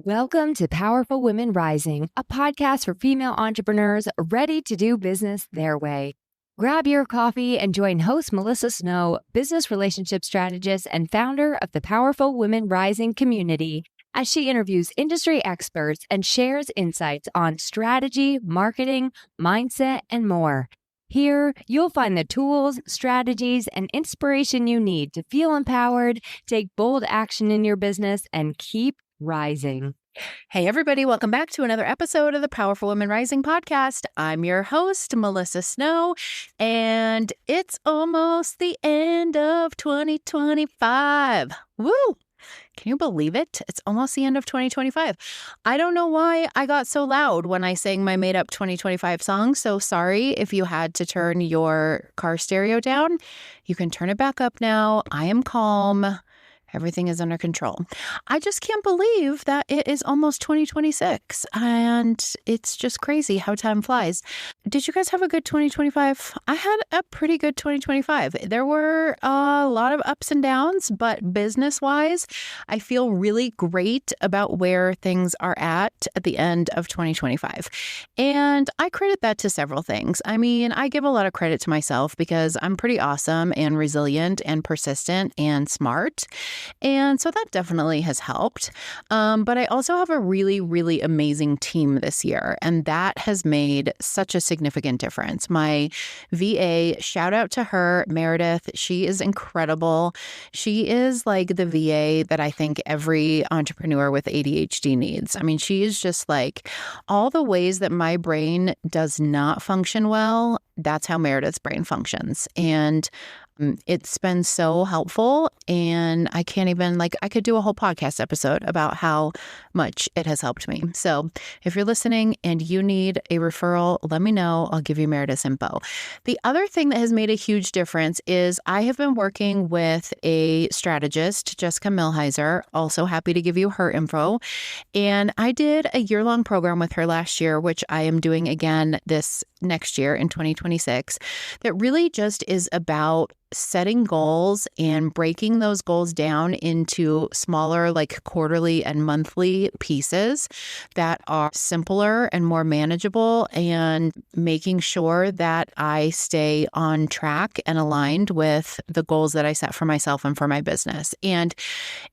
Welcome to Powerful Women Rising, a podcast for female entrepreneurs ready to do business their way. Grab your coffee and join host Melissa Snow, business relationship strategist and founder of the Powerful Women Rising community, as she interviews industry experts and shares insights on strategy, marketing, mindset, and more. Here, you'll find the tools, strategies, and inspiration you need to feel empowered, take bold action in your business, and keep rising. Hey, everybody. Welcome back to another episode of the Powerful Women Rising podcast. I'm your host, Melissa Snow, and it's almost the end of 2025. Woo! Can you believe it? It's almost the end of 2025. I don't know why I got so loud when I sang my made-up 2025 song, so sorry if you had to turn your car stereo down. You can turn it back up now. I am calm. Everything is under control. I just can't believe that it is almost 2026, and it's just crazy how time flies. Did you guys have a good 2025? I had a pretty good 2025. There were a lot of ups and downs, but business-wise, I feel really great about where things are at the end of 2025. And I credit that to several things. I mean, I give a lot of credit to myself because I'm pretty awesome and resilient and persistent and smart. And so that definitely has helped. But I also have a really, really amazing team this year, and that has made such a significant difference. My VA, shout out to her, Meredith. She is incredible. She is like the VA that I think every entrepreneur with ADHD needs. I mean, she is just like all the ways that my brain does not function well. That's how Meredith's brain functions. And it's been so helpful, and I can't even, I could do a whole podcast episode about how much it has helped me. So if you're listening and you need a referral, let me know. I'll give you Meredith's info. The other thing that has made a huge difference is I have been working with a strategist, Jessica Milheiser, also happy to give you her info. And I did a year-long program with her last year, which I am doing again this next year in 2026, that really just is about setting goals and breaking those goals down into smaller, quarterly and monthly pieces that are simpler and more manageable, and making sure that I stay on track and aligned with the goals that I set for myself and for my business. And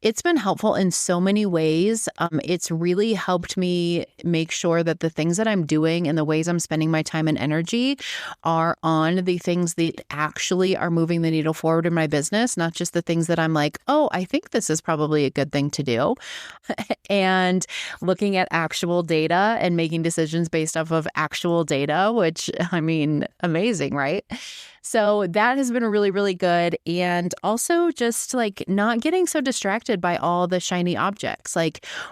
it's been helpful in so many ways. It's really helped me make sure that the things that I'm doing and the ways I'm spending my time and energy are on the things that actually are moving the needle forward in my business, not just the things that I'm like, oh, I think this is probably a good thing to do. And looking at actual data and making decisions based off of actual data, which, I mean, amazing, right? So that has been really, really good. And also just not getting so distracted by all the shiny objects.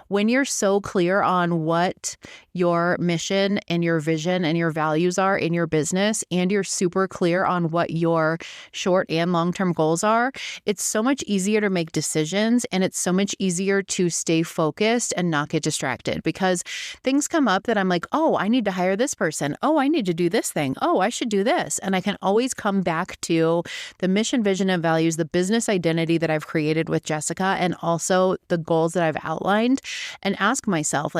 When you're so clear on what your mission and your vision and your values are in your business, and you're super clear on what your short and long-term goals are, it's so much easier to make decisions, and it's so much easier to stay focused and not get distracted, because things come up that I'm like, oh, I need to hire this person. Oh, I need to do this thing. Oh, I should do this. And I can always come back to the mission, vision, and values, the business identity that I've created with Jessica, and also the goals that I've outlined, and ask myself,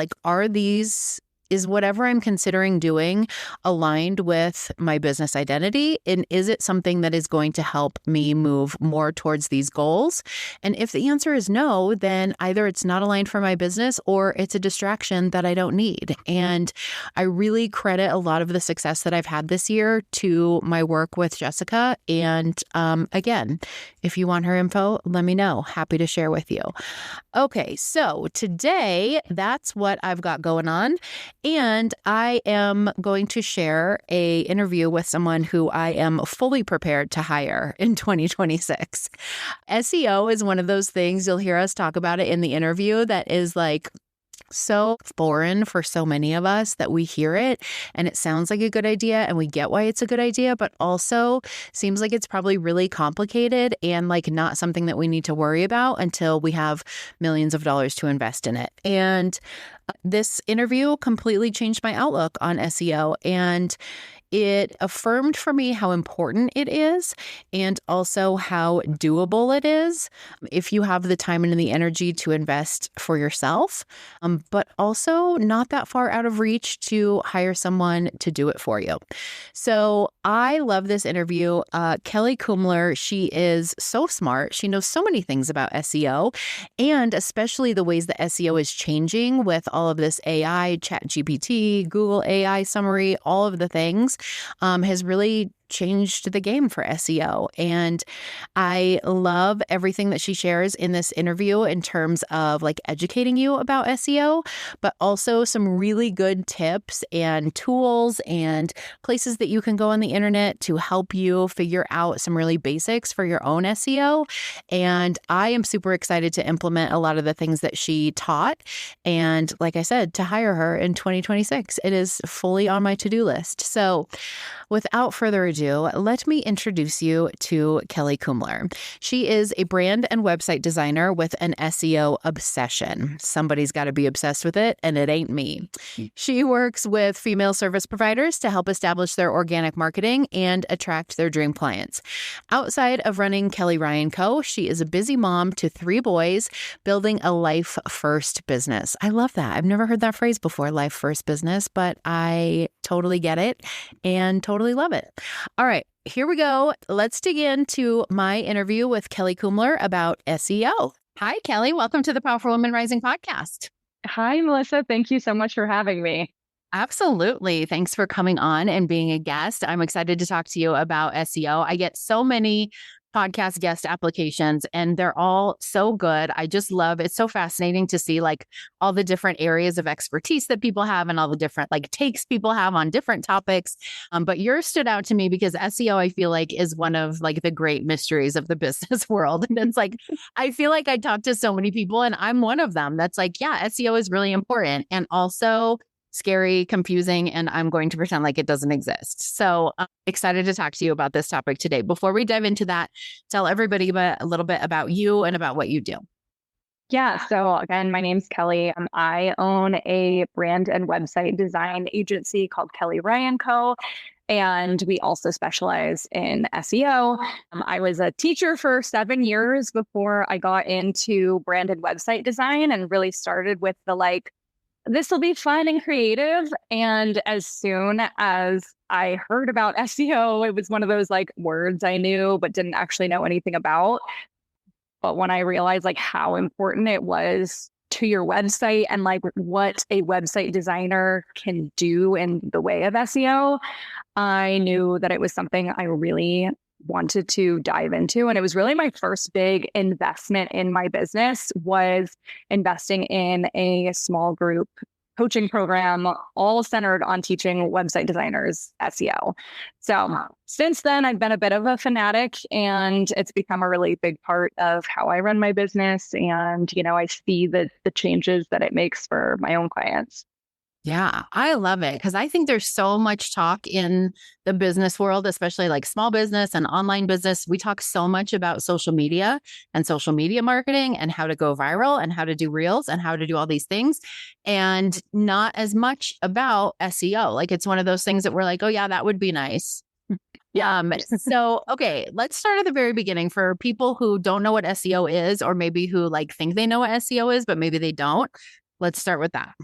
is whatever I'm considering doing aligned with my business identity? And is it something that is going to help me move more towards these goals? And if the answer is no, then either it's not aligned for my business or it's a distraction that I don't need. And I really credit a lot of the success that I've had this year to my work with Jessica. And again, if you want her info, let me know. Happy to share with you. Okay, so today, that's what I've got going on. And I am going to share an interview with someone who I am fully prepared to hire in 2026. SEO is one of those things, you'll hear us talk about it in the interview, that is so foreign for so many of us that we hear it and it sounds like a good idea and we get why it's a good idea, but also seems like it's probably really complicated and not something that we need to worry about until we have millions of dollars to invest in it. And This interview completely changed my outlook on SEO, and it affirmed for me how important it is and also how doable it is if you have the time and the energy to invest for yourself, but also not that far out of reach to hire someone to do it for you. So I love this interview. Kelly Kumler, she is so smart. She knows so many things about SEO, and especially the ways that SEO is changing with all of this AI, ChatGPT, Google AI summary, all of the things. Has really changed the game for SEO. And I love everything that she shares in this interview in terms of like educating you about SEO, but also some really good tips and tools and places that you can go on the internet to help you figure out some really basics for your own SEO. And I am super excited to implement a lot of the things that she taught. And like I said, to hire her in 2026, it is fully on my to-do list. So without further ado, let me introduce you to Kelly Kumler. She is a brand and website designer with an SEO obsession. Somebody's got to be obsessed with it, and it ain't me. She works with female service providers to help establish their organic marketing and attract their dream clients. Outside of running Kelly Ryan Co., she is a busy mom to 3 boys, building a life first business. I love that. I've never heard that phrase before, life first business, but I totally get it and totally love it. All right, here we go. Let's dig into my interview with Kelly Kumler about SEO. Hi, Kelly. Welcome to the Powerful Women Rising podcast. Hi, Melissa. Thank you so much for having me. Absolutely. Thanks for coming on and being a guest. I'm excited to talk to you about SEO. I get so many podcast guest applications and they're all so good. I just love it's so fascinating to see like all the different areas of expertise that people have and all the different like takes people have on different topics. But yours stood out to me because SEO, I feel like, is one of like the great mysteries of the business world. And it's like, I feel like I talk to so many people and I'm one of them that's like, yeah, SEO is really important and also scary, confusing, and I'm going to pretend like it doesn't exist. So I'm excited to talk to you about this topic today. Before we dive into that, tell everybody a little bit about you and about what you do. Yeah. So again, my name's Kelly. I own a brand and website design agency called Kelly Ryan Co. And we also specialize in SEO. I was a teacher for 7 years before I got into brand and website design and really started with the like, this will be fun and creative. And as soon as I heard about SEO, it was one of those like words I knew, but didn't actually know anything about. But when I realized like how important it was to your website and like what a website designer can do in the way of SEO, I knew that it was something I really wanted to dive into. And it was really my first big investment in my business was investing in a small group coaching program, all centered on teaching website designers SEO. So since then, I've been a bit of a fanatic and it's become a really big part of how I run my business. And, you know, I see the changes that it makes for my own clients. Yeah, I love it because I think there's so much talk in the business world, especially like small business and online business. We talk so much about social media and social media marketing and how to go viral and how to do reels and how to do all these things and not as much about SEO. Like it's one of those things that we're like, oh yeah, that would be nice. So, okay, let's start at the very beginning for people who don't know what SEO is or maybe who like think they know what SEO is, but maybe they don't. Let's start with that.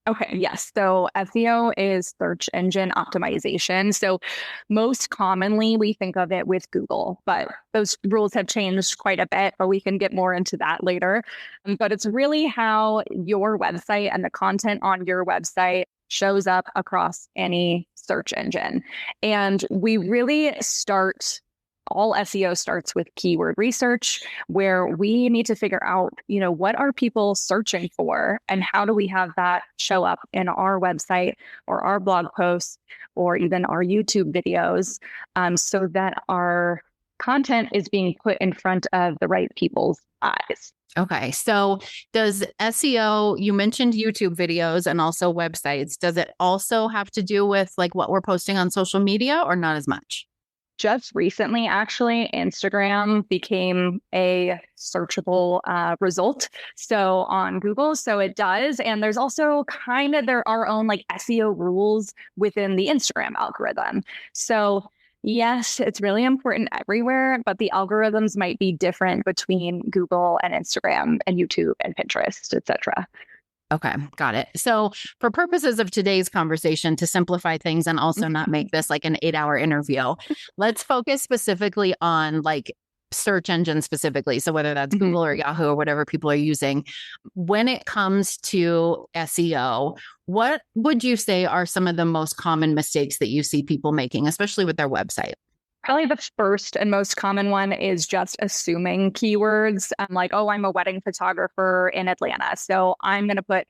Okay, yes. So SEO is search engine optimization. So most commonly we think of it with Google, but those rules have changed quite a bit, but we can get more into that later. But it's really how your website and the content on your website shows up across any search engine. And we really all SEO starts with keyword research, where we need to figure out, you know, what are people searching for and how do we have that show up in our website or our blog posts or even our YouTube videos so that our content is being put in front of the right people's eyes. Okay. So does SEO, you mentioned YouTube videos and also websites. Does it also have to do with like what we're posting on social media or not as much? just recently, actually, Instagram became a searchable result. So on Google, so it does. And there's also there are own like SEO rules within the Instagram algorithm. So yes, it's really important everywhere, but the algorithms might be different between Google and Instagram and YouTube and Pinterest, et cetera. Okay, got it. So for purposes of today's conversation, to simplify things and also not make this like an 8-hour interview, let's focus specifically on like search engine specifically. So whether that's Google or Yahoo or whatever people are using, when it comes to SEO, what would you say are some of the most common mistakes that you see people making, especially with their website? Probably the first and most common one is just assuming keywords. I'm like, oh, I'm a wedding photographer in Atlanta, so I'm going to put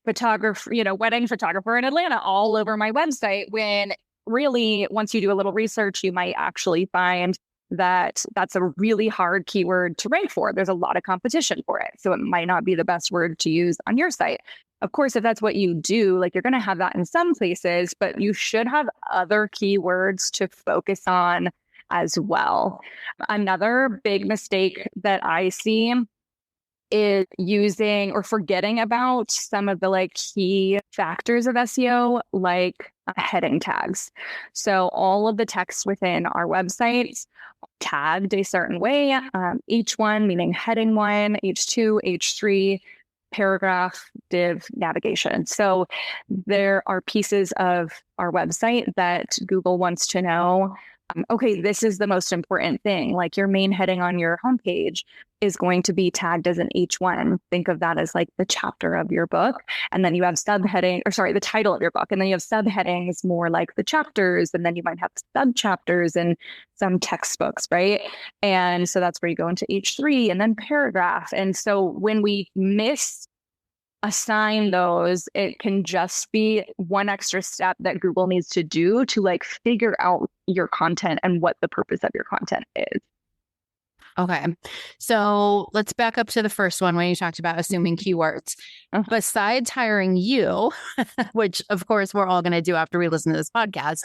wedding photographer in Atlanta all over my website, when really, once you do a little research, you might actually find that that's a really hard keyword to rank for. There's a lot of competition for it. So it might not be the best word to use on your site. Of course, if that's what you do, like you're going to have that in some places, but you should have other keywords to focus on as well. Another big mistake that I see is using or forgetting about some of the like key factors of SEO, like heading tags. So all of the text within our websites tagged a certain way, each one meaning heading 1, H2, H3, paragraph, div, navigation. So there are pieces of our website that Google wants to know, okay, this is the most important thing. Like your main heading on your homepage is going to be tagged as an H1. Think of that as like the chapter of your book. And then you have the title of your book. And then you have subheadings more like the chapters. And then you might have sub-chapters in some textbooks, right? And so that's where you go into H3 and then paragraph. And so when we assign those, it can just be one extra step that Google needs to do to like figure out your content and what the purpose of your content is. Okay. So let's back up to the first one when you talked about assuming keywords. Besides hiring you, which of course we're all going to do after we listen to this podcast,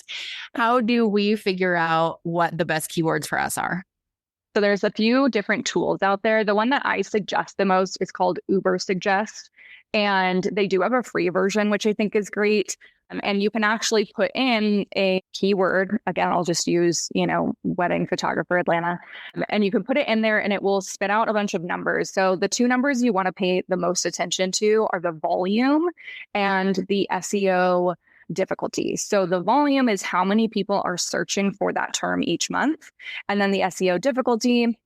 how do we figure out what the best keywords for us are? So there's a few different tools out there. The one that I suggest the most is called Suggest. And they do have a free version, which I think is great. And you can actually put in a keyword. Again, I'll just use, wedding photographer Atlanta. And you can put it in there and it will spit out a bunch of numbers. So the two numbers you want to pay the most attention to are the volume and the SEO difficulty. So the volume is how many people are searching for that term each month. And then the SEO difficulty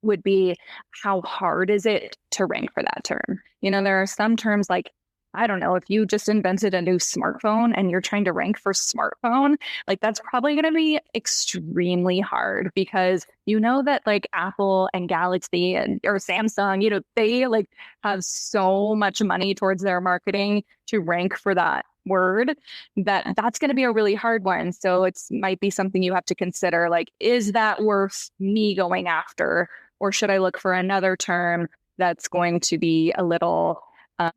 would be how hard is it to rank for that term? There are some terms like, I don't know, if you just invented a new smartphone and you're trying to rank for smartphone, like that's probably going to be extremely hard because that like Apple and Galaxy or Samsung, they like have so much money towards their marketing to rank for that word that's going to be a really hard one. So it might be something you have to consider, like, is that worth me going after? Or should I look for another term that's going to be a little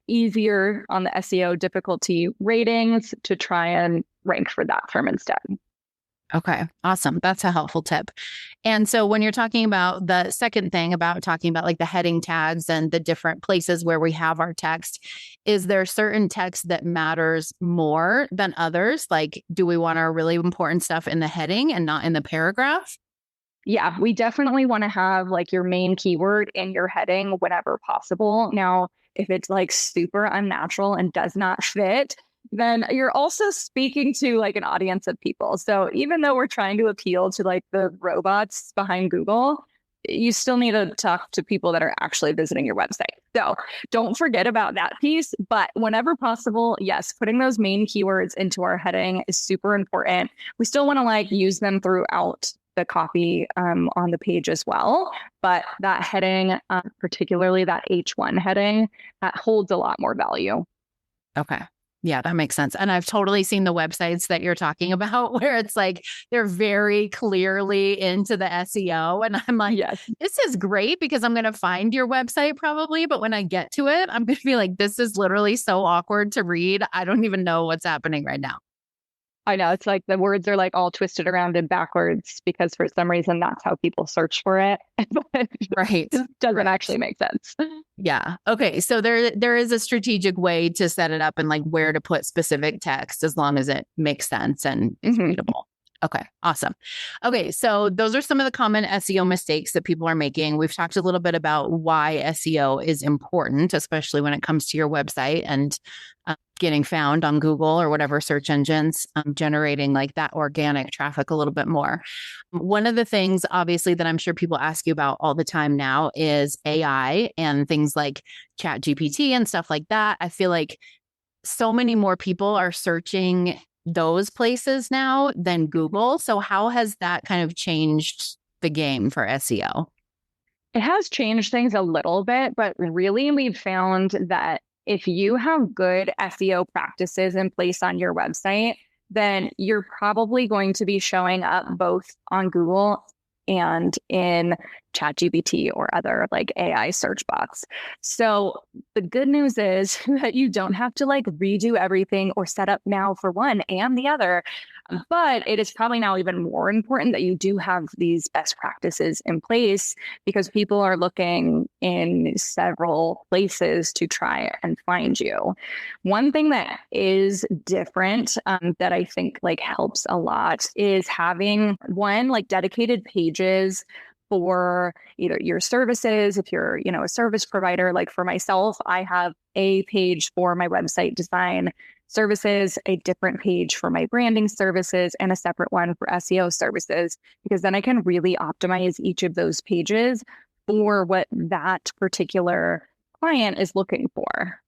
easier on the SEO difficulty ratings to try and rank for that term instead? Okay, awesome. That's a helpful tip. And so when you're talking about the second thing about talking about like the heading tags and the different places where we have our text, is there certain text that matters more than others? Like, do we want our really important stuff in the heading and not in the paragraph? Yeah, we definitely want to have like your main keyword in your heading whenever possible. Now, if it's like super unnatural and does not fit, then you're also speaking to like an audience of people. So even though we're trying to appeal to like the robots behind Google, you still need to talk to people that are actually visiting your website. So don't forget about that piece. But whenever possible, yes, putting those main keywords into our heading is super important. We still want to like use them throughout the copy on the page as well. But that heading, particularly that H1 heading, that holds a lot more value. Okay. Yeah, that makes sense. And I've totally seen the websites that you're talking about where it's like they're very clearly into the SEO. And I'm like, yes, this is great because I'm going to find your website probably. But when I get to it, I'm going to be like, this is literally so awkward to read. I don't even know what's happening right now. I know it's like the words are like all twisted around and backwards because for some reason that's how people search for it. But it Right. just doesn't Right. actually make sense. Yeah. Okay. So there is a strategic way to set it up and like where to put specific text as long as it makes sense and is readable. Okay. Awesome. Okay. So those are some of the common SEO mistakes that people are making. We've talked a little bit about why SEO is important, especially when it comes to your website and getting found on Google or whatever search engines, generating like that organic traffic a little bit more. One of the things, obviously, that I'm sure people ask you about all the time now is AI and things like Chat GPT and stuff like that. I feel like so many more people are searching those places now than Google. So how has that kind of changed the game for SEO? It has changed things a little bit, but really we've found that if you have good SEO practices in place on your website, then you're probably going to be showing up both on Google and in ChatGPT or other like AI search box. So the good news is that you don't have to like redo everything or set up now for one and the other. But it is probably now even more important that you do have these best practices in place because people are looking in several places to try and find you. One thing that is different that I think like helps a lot is having one like dedicated pages for either your services, if you're, a service provider. Like for myself, I have a page for my website design services, a different page for my branding services, and a separate one for SEO services, because then I can really optimize each of those pages for what that particular client is looking for.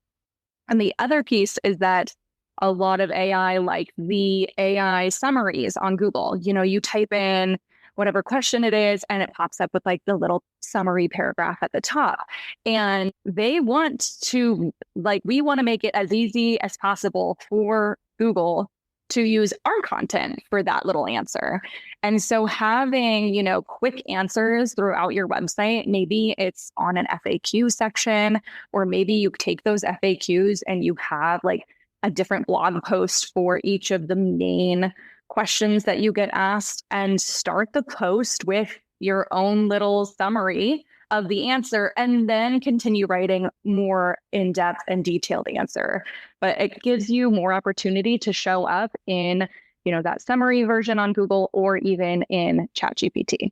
And the other piece is that a lot of AI, like the AI summaries on Google, you type in whatever question it is, and it pops up with like the little summary paragraph at the top. And they want to, like, we want to make it as easy as possible for Google to use our content for that little answer. And so having, quick answers throughout your website, maybe it's on an FAQ section, or maybe you take those FAQs and you have like a different blog post for each of the main questions that you get asked, and start the post with your own little summary of the answer and then continue writing more in-depth and detailed answer. But it gives you more opportunity to show up in, that summary version on Google or even in ChatGPT.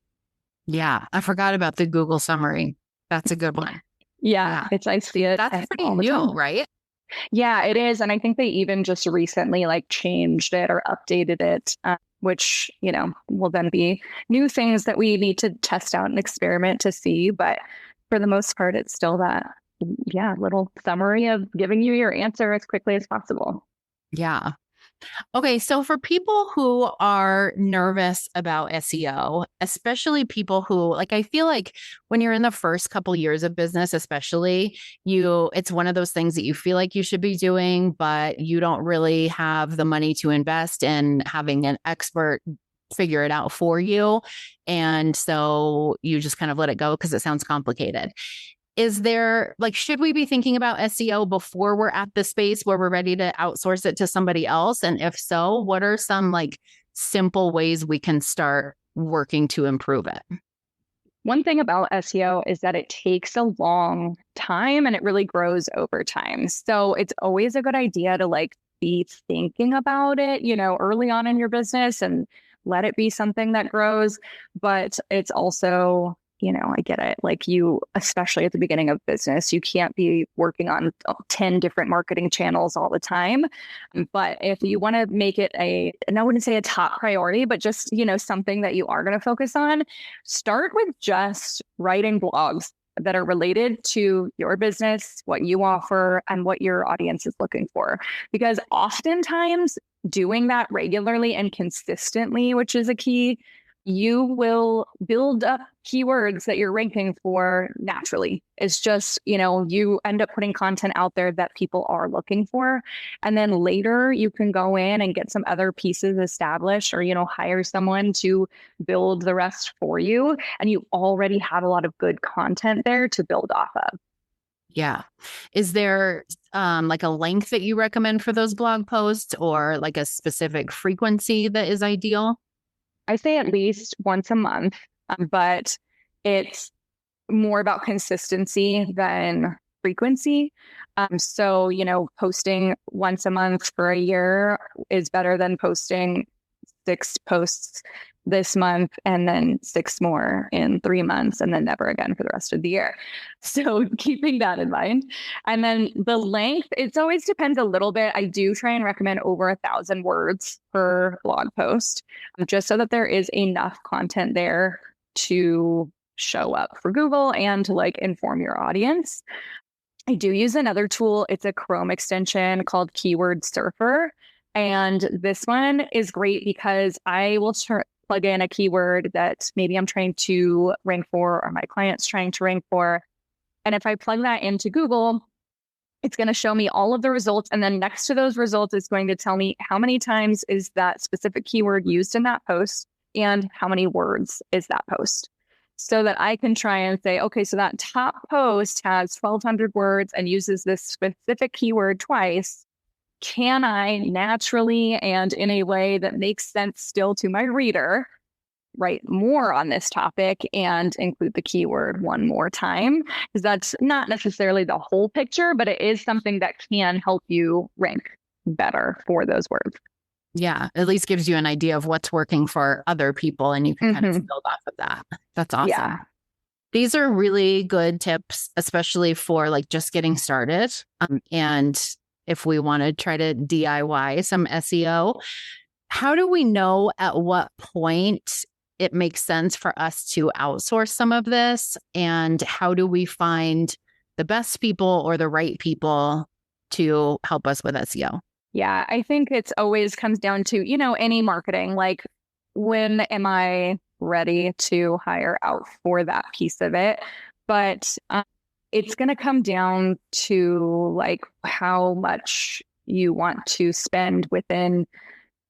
Yeah, I forgot about the Google summary. That's a good one. Yeah. I see it. That's pretty new, right? Yeah, it is. And I think they even just recently like changed it or updated it, which, will then be new things that we need to test out and experiment to see. But for the most part, it's still that, little summary of giving you your answer as quickly as possible. Yeah. Okay, so for people who are nervous about SEO, especially people who, like, I feel like when you're in the first couple years of business, especially, it's one of those things that you feel like you should be doing, but you don't really have the money to invest in having an expert figure it out for you. And so you just kind of let it go because it sounds complicated. Is there, like, should we be thinking about SEO before we're at the space where we're ready to outsource it to somebody else? And if so, what are some like simple ways we can start working to improve it? One thing about SEO is that it takes a long time and it really grows over time. So it's always a good idea to like be thinking about it, early on in your business and let it be something that grows. But it's also, I get it. Like you, especially at the beginning of business, you can't be working on 10 different marketing channels all the time. But if you want to make it and I wouldn't say a top priority, but just, something that you are going to focus on, start with just writing blogs that are related to your business, what you offer, and what your audience is looking for. Because oftentimes doing that regularly and consistently, which is a key, you will build up keywords that you're ranking for naturally. It's just, you end up putting content out there that people are looking for. And then later you can go in and get some other pieces established or, hire someone to build the rest for you. And you already have a lot of good content there to build off of. Yeah. Is there like a length that you recommend for those blog posts or like a specific frequency that is ideal? I say at least once a month, but it's more about consistency than frequency. So, posting once a month for a year is better than posting 6 posts this month and then 6 more in 3 months and then never again for the rest of the year. So keeping that in mind. And then the length, it always depends a little bit. I do try and recommend over 1,000 words per blog post, just so that there is enough content there to show up for Google and to inform your audience. I do use another tool. It's a Chrome extension called Keyword Surfer. And this one is great because I will plug in a keyword that maybe I'm trying to rank for or my client's trying to rank for. And if I plug that into Google, it's going to show me all of the results. And then next to those results, it's going to tell me how many times is that specific keyword used in that post and how many words is that post. So that I can try and say, okay, so that top post has 1,200 words and uses this specific keyword twice. Can I naturally and in a way that makes sense still to my reader write more on this topic and include the keyword one more time? Because that's not necessarily the whole picture, but it is something that can help you rank better for those words. Yeah, at least gives you an idea of what's working for other people and you can kind of build off of that. That's awesome. Yeah. These are really good tips, especially for just getting started. And if we want to try to DIY some SEO, how do we know at what point it makes sense for us to outsource some of this? And how do we find the best people or the right people to help us with SEO? Yeah, I think it's always comes down to, any marketing, when am I ready to hire out for that piece of it? But it's going to come down to how much you want to spend within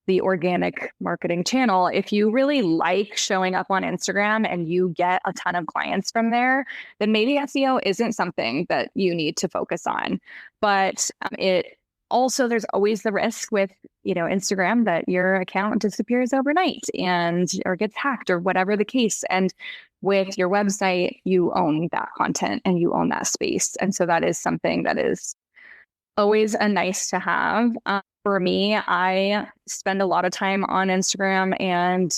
the organic marketing channel. If you really like showing up on Instagram and you get a ton of clients from there, then maybe SEO isn't something that you need to focus on. But there's always the risk with, Instagram that your account disappears overnight or gets hacked or whatever the case. And with your website, you own that content and you own that space. And so that is something that is always a nice to have. For me, I spend a lot of time on Instagram and,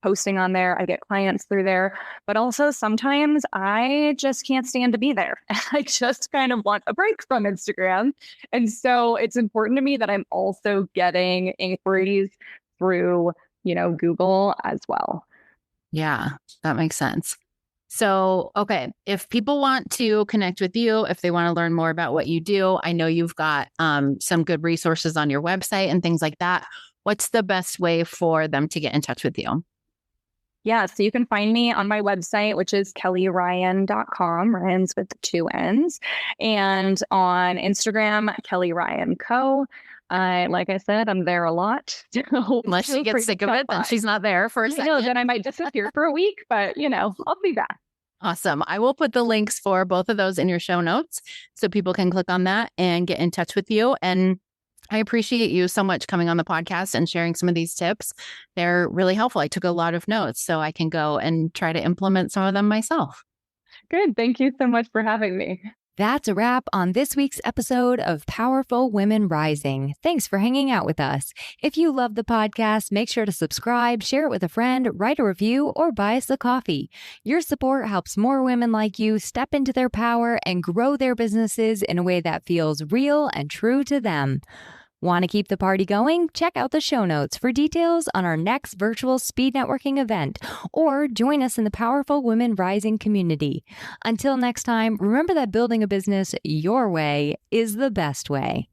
posting on there. I get clients through there, but also sometimes I just can't stand to be there. I just kind of want a break from Instagram. And so it's important to me that I'm also getting inquiries through, Google as well. Yeah, that makes sense. So, okay, if people want to connect with you, if they want to learn more about what you do, I know you've got some good resources on your website and things like that. What's the best way for them to get in touch with you? Yeah, so you can find me on my website, which is kellyryan.com, Ryan's with 2 N's, and on Instagram, Kelly Ryan Co. Like I said, I'm there a lot. Unless she gets sick of it, then she's not there for a second. Then I might disappear for a week, but I'll be back. Awesome. I will put the links for both of those in your show notes so people can click on that and get in touch with you. And I appreciate you so much coming on the podcast and sharing some of these tips. They're really helpful. I took a lot of notes so I can go and try to implement some of them myself. Good. Thank you so much for having me. That's a wrap on this week's episode of Powerful Women Rising. Thanks for hanging out with us. If you love the podcast, make sure to subscribe, share it with a friend, write a review, or buy us a coffee. Your support helps more women like you step into their power and grow their businesses in a way that feels real and true to them. Want to keep the party going? Check out the show notes for details on our next virtual speed networking event, or join us in the Powerful Women Rising community. Until next time, remember that building a business your way is the best way.